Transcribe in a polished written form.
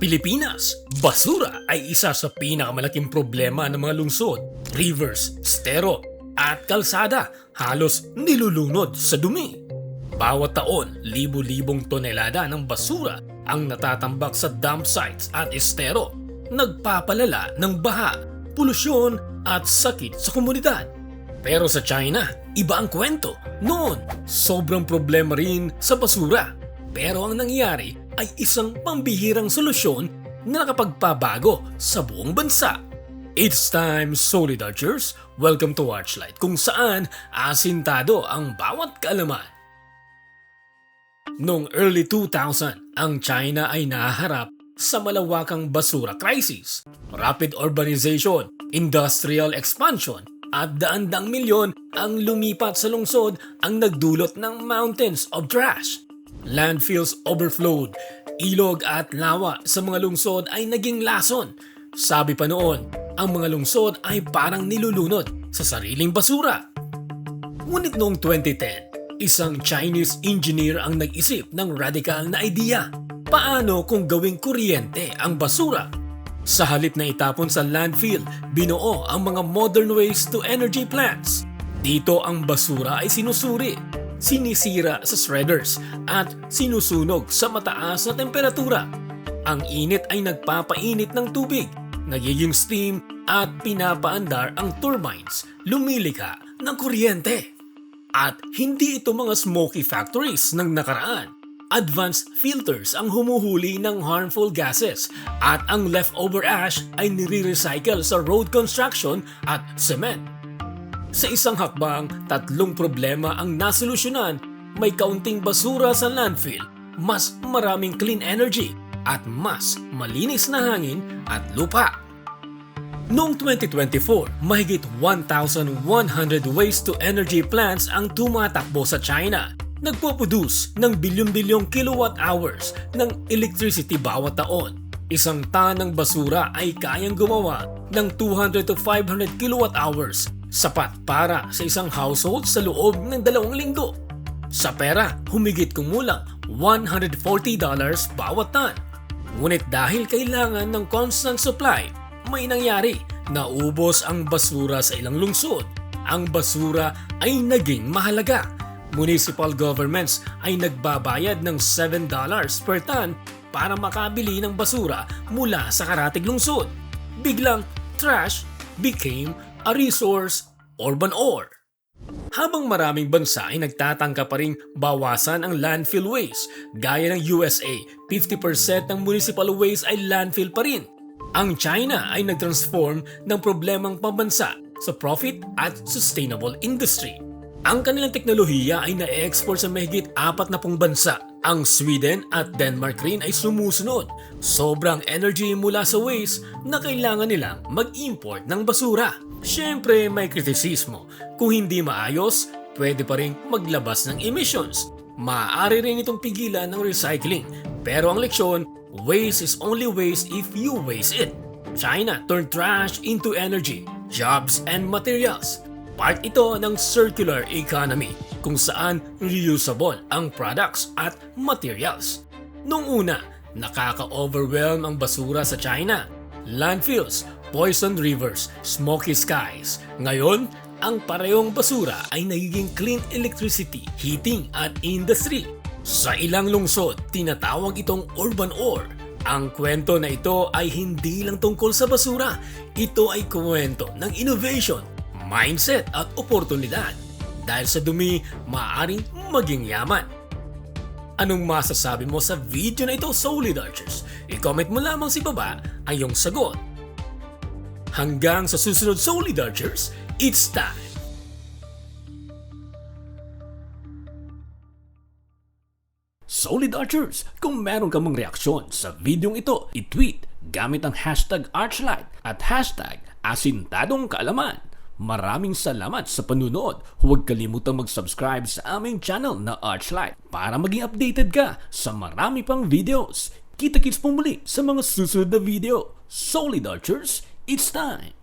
Pilipinas, basura ay isa sa pinakamalaking problema ng mga lungsod, rivers, estero at kalsada, halos nilulunod sa dumi. Bawat taon, libu-libong tonelada ng basura ang natatambak sa dump sites at estero, nagpapalala ng baha, polusyon at sakit sa komunidad. Pero sa China, iba ang kwento. Noon, sobrang problema rin sa basura. Pero ang nangyari ay isang pambihirang solusyon na nakapagpabago sa buong bansa. It's time, Solid Archers! Welcome to Archlight, kung saan asintado ang bawat kaalaman. Noong early 2000, ang China ay nahaharap sa malawakang basura crisis, rapid urbanization, industrial expansion, at daan-daang milyon ang lumipat sa lungsod ang nagdulot ng mountains of trash. Landfills overflowed, ilog at lawa sa mga lungsod ay naging lason. Sabi pa noon, ang mga lungsod ay parang nilulunod sa sariling basura. Ngunit noong 2010, isang Chinese engineer ang nag-isip ng radical na idea. Paano kung gawing kuryente ang basura? Sa halip na itapon sa landfill, binuo ang mga modern waste to energy plants. Dito ang basura ay sinusuri, sinisira sa shredders at sinusunog sa mataas na temperatura. Ang init ay nagpapainit ng tubig, nagiging steam at pinapaandar ang turbines, lumilikha ng kuryente. At hindi ito mga smoky factories ng nakaraan. Advanced filters ang humuhuli ng harmful gases at ang leftover ash ay nire-recycle sa road construction at cement. Sa isang hakbang, tatlong problema ang nasolusyonan. May kaunting basura sa landfill, mas maraming clean energy, at mas malinis na hangin at lupa. Noong 2024, mahigit 1,100 waste-to-energy plants ang tumatakbo sa China. Nagpo-produce ng bilyon-bilyong kilowatt hours ng electricity bawat taon. Isang tan ng basura ay kayang gumawa ng 200 to 500 kilowatt hours, sapat para sa isang household sa loob ng 2 linggo. Sa pera, humigit kumulang $140 bawat tan. Ngunit dahil kailangan ng constant supply, may nangyari, naubos ang basura sa ilang lungsod. Ang basura ay naging mahalaga. Municipal governments ay nagbabayad ng $7 per ton para makabili ng basura mula sa karatig lungsod. Biglang, trash became a resource, urban ore. Habang maraming bansa ay nagtatangka pa ring bawasan ang landfill waste, gaya ng USA, 50% ng municipal waste ay landfill pa rin. Ang China ay nag-transform ng problemang pambansa sa profit at sustainable industry. Ang kanilang teknolohiya ay na-export sa mahigit 40 bansa. Ang Sweden at Denmark rin ay sumusunod. Sobrang energy mula sa waste na kailangan nilang mag-import ng basura. Siyempre may kritisismo. Kung hindi maayos, pwede pa rin maglabas ng emissions. Maaari rin itong pigilan ng recycling. Pero ang leksyon, waste is only waste if you waste it. China turned trash into energy, jobs and materials. Part ito ng circular economy kung saan reusable ang products at materials. Noong una, nakaka-overwhelm ang basura sa China. Landfills, poisoned rivers, smoky skies. Ngayon, ang parehong basura ay nagiging clean electricity, heating at industry. Sa ilang lungsod, tinatawag itong urban ore. Ang kwento na ito ay hindi lang tungkol sa basura. Ito ay kwento ng innovation, mindset at oportunidad. Dahil sa dumi, maaaring maging yaman. Anong masasabi mo sa video na ito, Solid Archers? I-comment mo lamang sa baba ang iyong sagot. Hanggang sa susunod, Solid Archers, it's time! Solid Archers, kung meron ka mong reaksyon sa videong ito, i-tweet gamit ang hashtag Archlight at hashtag Asintadong Kaalaman. Maraming salamat sa panunood. Huwag kalimutang mag-subscribe sa aming channel na Archlight para maging updated ka sa marami pang videos. Kita-kits po muli sa mga susunod na video. Solid Archers, it's time!